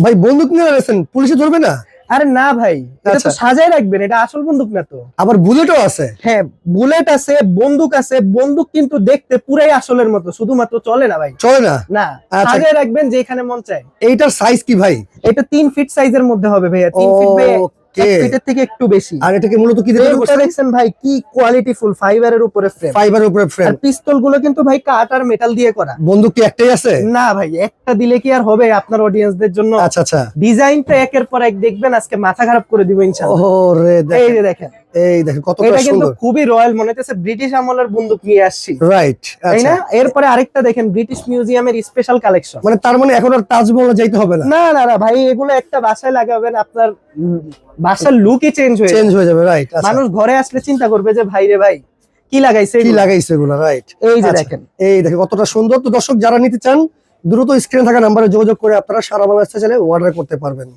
ভাই বন্দুক নিয়ে আসেন, পুলিশে ধরবে না? আরে না ভাই, এটা তো আচ্ছা। সাজায় রাখবেন, এটা আসল বন্দুক না তো। আবার বুলেটও আছে? হ্যাঁ, বুলেট আছে, বন্দুক আছে। বন্দুক কিন্তু দেখতে পুরাই আসলের মতো, শুধুমাত্র চলে না ভাই। চলে না? না, আচ্ছা। সাজায় রাখবেন যেখানে মন চায়। এইটার সাইজ কি ভাই? এটা 3 ফিট সাইজের মধ্যে হবে ভাইয়া, 3 ফিট বাই 1 ওকে। ফিটের থেকে একটু বেশি। আর এটাকে মূলত কি দিয়ে তৈরি ফ্রেমটা করছেন? দেখছেন ভাই, কি কোয়ালিটি ফুল, ফাইবারের উপরে ফ্রেম। ফাইবারের উপরে ফ্রেম। আর পিস্তল গুলো কিন্তু ভাই কাঠ আর মেটাল দিয়ে করা। বন্দুক কি একটাই আছে? না ভাই, একটা দিলে কি আর হবে আপনার অডিয়েন্সদের জন্য? আচ্ছা আচ্ছা। ডিজাইনটা একের পর এক দেখবেন, আজকে মাথা খারাপ করে দিব ইনশাআল্লাহ। ওরে এই দেখেন, যে দেখেন, এই দেখেন কতটা এটা কিন্তু সুন্দর। খুবই রয়্যাল, মনে হচ্ছে ব্রিটিশ আমলের বন্দুক নিয়ে আসছি, রাইট। তাই আচ্ছা। না? এরপরে আরেকটা দেখেন, ব্রিটিশ মিউজিয়ামের স্পেশাল কালেকশন। মানে তার মানে এখন আর তাজমহলে যাইতে হবে না? না না না ভাই, এগুলো একটা বাসায় লাগাবেন, আপনার বাসার লুকই চেঞ্জ হয়ে চেঞ্জ যাবে। হয়ে যাবে। রাইট। আচ্ছা। মানুষ ঘরে আসলে চিন্তা করবে যে ভাই রে ভাই, কি লাগাইছে কি এগুলো? লাগাইছে এগুলো? রাইট। এই যে আচ্ছা। দেখেন, এই দেখেন কতটা সুন্দর। তো দর্শক যারা নিতে চান দ্রুত স্ক্রিনে থাকা নাম্বারে যোগাযোগ করে আপনারা সারা বাংলাদেশে চাইলে অর্ডার করতে পারবেন।